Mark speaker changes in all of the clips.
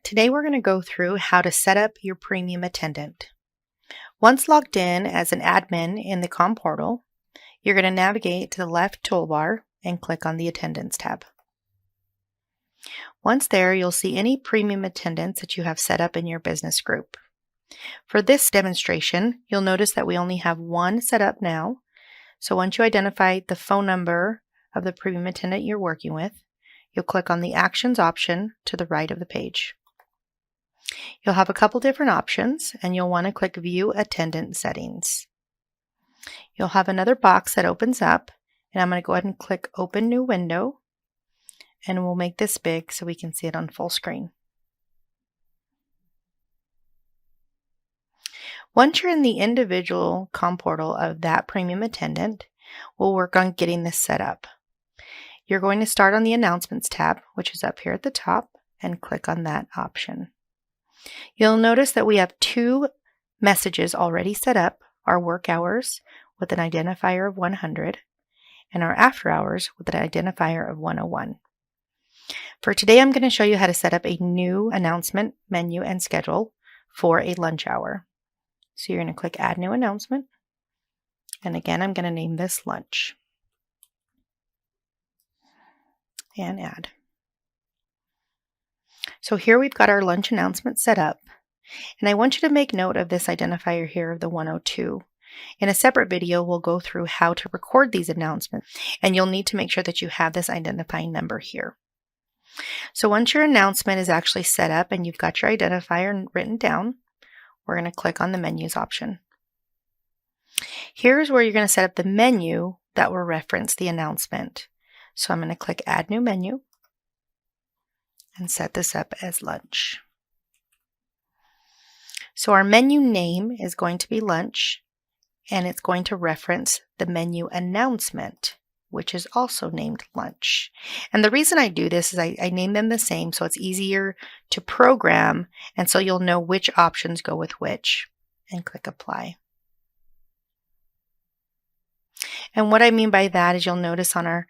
Speaker 1: Today we're going to go through how to set up your premium attendant. Once logged in as an admin in the Commportal, you're going to navigate to the left toolbar and click on the Attendance tab. Once there, you'll see any premium attendants that you have set up in your business group. For this demonstration, you'll notice that we only have one set up now. So once you identify the phone number of the premium attendant you're working with, you'll click on the Actions option to the right of the page. You'll have a couple different options, and you'll want to click View Attendant Settings. You'll have another box that opens up, and I'm going to go ahead and click Open New Window, and we'll make this big so we can see it on full screen. Once you're in the individual Commportal of that premium attendant, we'll work on getting this set up. You're going to start on the Announcements tab, which is up here at the top, and click on that option. You'll notice that we have two messages already set up, our work hours with an identifier of 100 and our after hours with an identifier of 101. For today, I'm going to show you how to set up a new announcement, menu, and schedule for a lunch hour. So you're going to click Add New Announcement, and again, I'm going to name this Lunch and Add. So here we've got our lunch announcement set up, and I want you to make note of this identifier here of the 102. In a separate video, we'll go through how to record these announcements, and you'll need to make sure that you have this identifying number here. So once your announcement is actually set up and you've got your identifier written down, we're going to click on the Menus option. Here's where you're going to set up the menu that will reference the announcement. So I'm going to click Add New Menu and set this up as Lunch. So our menu name is going to be Lunch, and it's going to reference the menu announcement, which is also named Lunch. And the reason I do this is I name them the same so it's easier to program, and so you'll know which options go with which, and click Apply. And what I mean by that is you'll notice on our,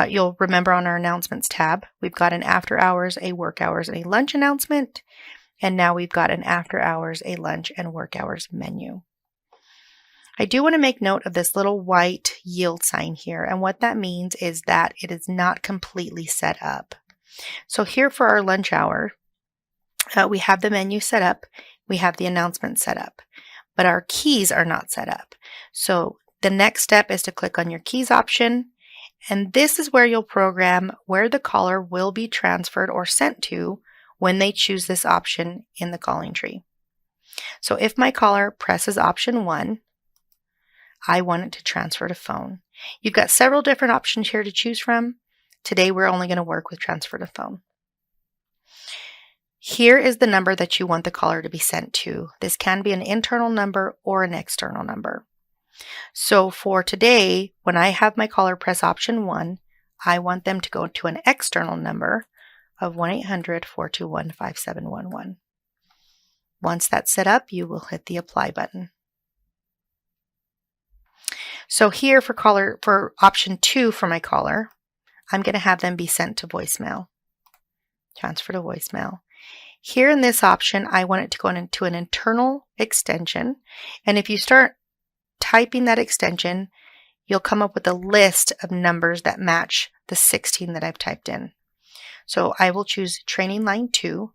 Speaker 1: you'll remember on our Announcements tab, we've got an after hours, a work hours, and a lunch announcement. And now we've got an after hours, a lunch, and work hours menu. I do want to make note of this little white yield sign here. And what that means is that it is not completely set up. So here for our lunch hour, we have the menu set up. We have the announcement set up, but our keys are not set up. So the next step is to click on your keys option, and this is where you'll program where the caller will be transferred or sent to when they choose this option in the calling tree. So if my caller presses option 1, I want it to transfer to phone. You've got several different options here to choose from. Today we're only going to work with transfer to phone. Here is the number that you want the caller to be sent to. This can be an internal number or an external number. So for today, when I have my caller press option 1, I want them to go to an external number of 1-800-421-5711. Once that's set up, you will hit the Apply button. So here for option 2 for my caller, I'm going to have them be sent to voicemail. Transfer to voicemail. Here in this option, I want it to go into an internal extension, and if you start typing that extension, you'll come up with a list of numbers that match the 16 that I've typed in. So I will choose Training Line 2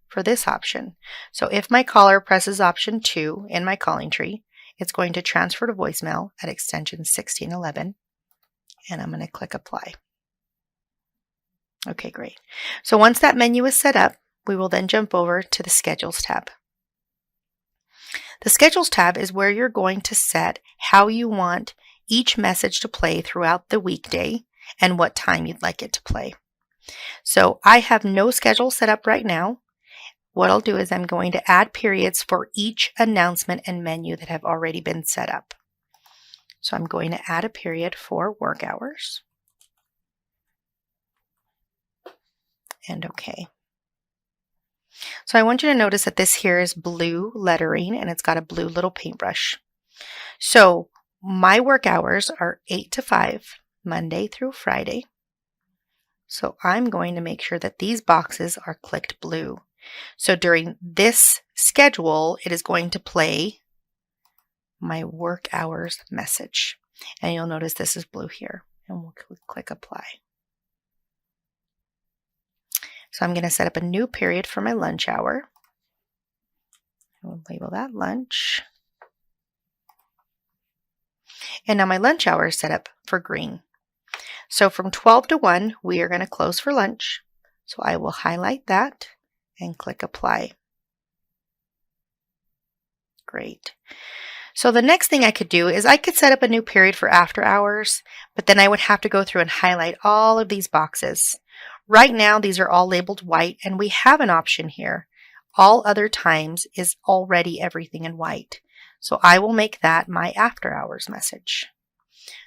Speaker 1: for this option. So if my caller presses option 2 in my calling tree, it's going to transfer to voicemail at extension 1611, and I'm going to click Apply. Okay, great. So once that menu is set up, we will then jump over to the Schedules tab. The Schedules tab is where you're going to set how you want each message to play throughout the weekday and what time you'd like it to play. So I have no schedule set up right now. What I'll do is I'm going to add periods for each announcement and menu that have already been set up. So I'm going to add a period for work hours. And OK. So I want you to notice that this here is blue lettering and it's got a blue little paintbrush. So my work hours are 8 to 5, Monday through Friday. So I'm going to make sure that these boxes are clicked blue. So during this schedule, it is going to play my work hours message. And you'll notice this is blue here. And we'll click apply. So I'm going to set up a new period for my lunch hour. We'll label that lunch. And now my lunch hour is set up for green. So from 12 to 1, we are going to close for lunch. So I will highlight that and click apply. Great. So the next thing I could do is I could set up a new period for after hours, but then I would have to go through and highlight all of these boxes. Right now, these are all labeled white, and we have an option here. All other times is already everything in white. So I will make that my after hours message.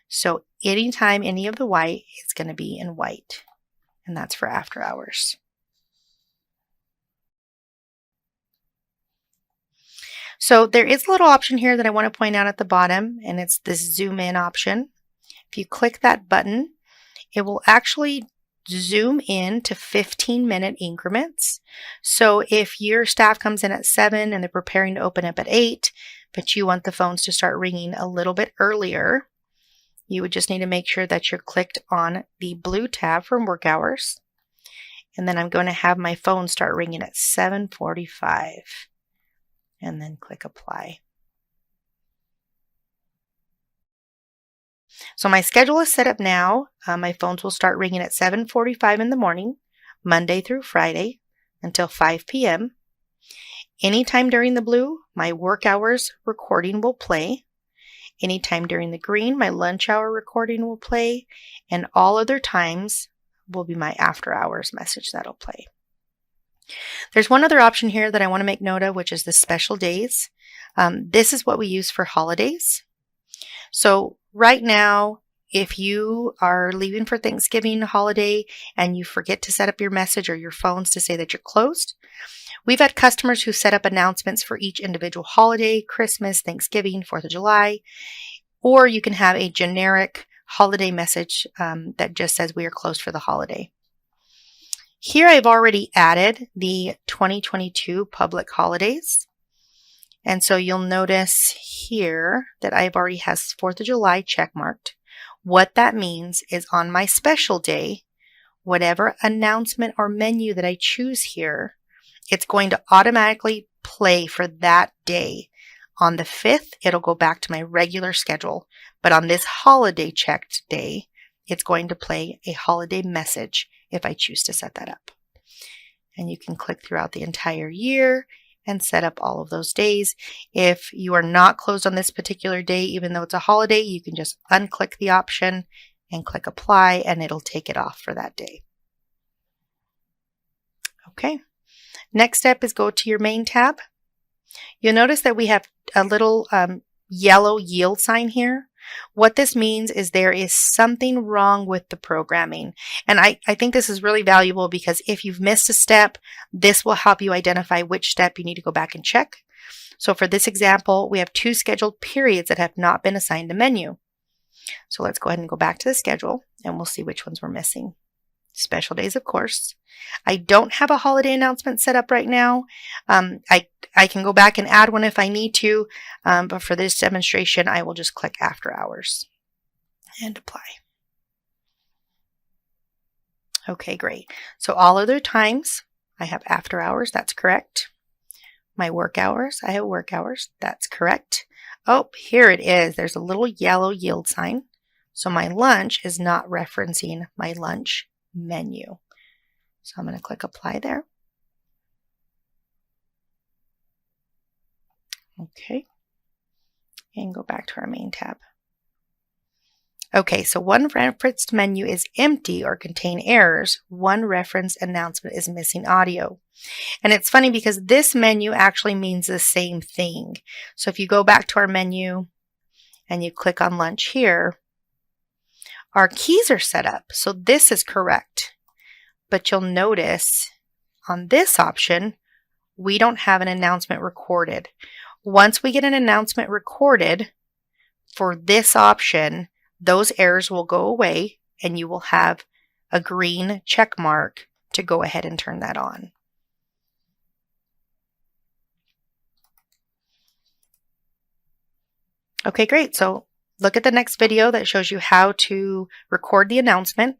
Speaker 1: So anytime any of the white is going to be in white, and that's for after hours. So there is a little option here that I want to point out at the bottom, and it's this zoom in option. If you click that button, it will actually zoom in to 15-minute increments. So if your staff comes in at 7 and they're preparing to open up at 8, but you want the phones to start ringing a little bit earlier, you would just need to make sure that you're clicked on the blue tab for work hours. And then I'm going to have my phone start ringing at 7:45. And then click apply. So my schedule is set up now. My phones will start ringing at 7:45 in the morning, Monday through Friday, until 5 p.m. Anytime during the blue, my work hours recording will play. Anytime during the green, my lunch hour recording will play. And all other times will be my after hours message that'll play. There's one other option here that I want to make note of, which is the special days. This is what we use for holidays. So right now, if you are leaving for Thanksgiving holiday and you forget to set up your message or your phones to say that you're closed, we've had customers who set up announcements for each individual holiday, Christmas, Thanksgiving, 4th of July, or you can have a generic holiday message that just says we are closed for the holiday. Here I've already added the 2022 public holidays. And so you'll notice here that I've already has 4th of July checkmarked. What that means is on my special day, whatever announcement or menu that I choose here, it's going to automatically play for that day. On the 5th, it'll go back to my regular schedule. But on this holiday checked day, it's going to play a holiday message if I choose to set that up. And you can click throughout the entire year and set up all of those days. If you are not closed on this particular day, even though it's a holiday, you can just unclick the option and click apply, and it'll take it off for that day. Okay. Next step is go to your main tab. You'll notice that we have a little yellow yield sign here. What this means is there is something wrong with the programming. And I think this is really valuable because if you've missed a step, this will help you identify which step you need to go back and check. So for this example, we have 2 scheduled periods that have not been assigned a menu. So let's go ahead and go back to the schedule and we'll see which ones we're missing. Special days, of course. I don't have a holiday announcement set up right now. I can go back and add one if I need to, but for this demonstration, I will just click after hours and apply. Okay, great. So all other times, I have after hours. That's correct. My work hours, I have work hours. That's correct. Oh, here it is. There's a little yellow yield sign. So my lunch is not referencing my lunch menu. So I'm going to click apply there. Okay. And go back to our main tab. Okay, so one referenced menu is empty or contain errors. One referenced announcement is missing audio. And it's funny because this menu actually means the same thing. So if you go back to our menu and you click on lunch here, our keys are set up. So this is correct. But you'll notice on this option, we don't have an announcement recorded. Once we get an announcement recorded for this option, those errors will go away and you will have a green check mark to go ahead and turn that on. Okay, great. So look at the next video that shows you how to record the announcement.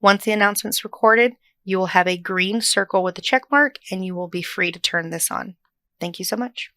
Speaker 1: Once the announcement's recorded, you will have a green circle with a check mark and you will be free to turn this on. Thank you so much.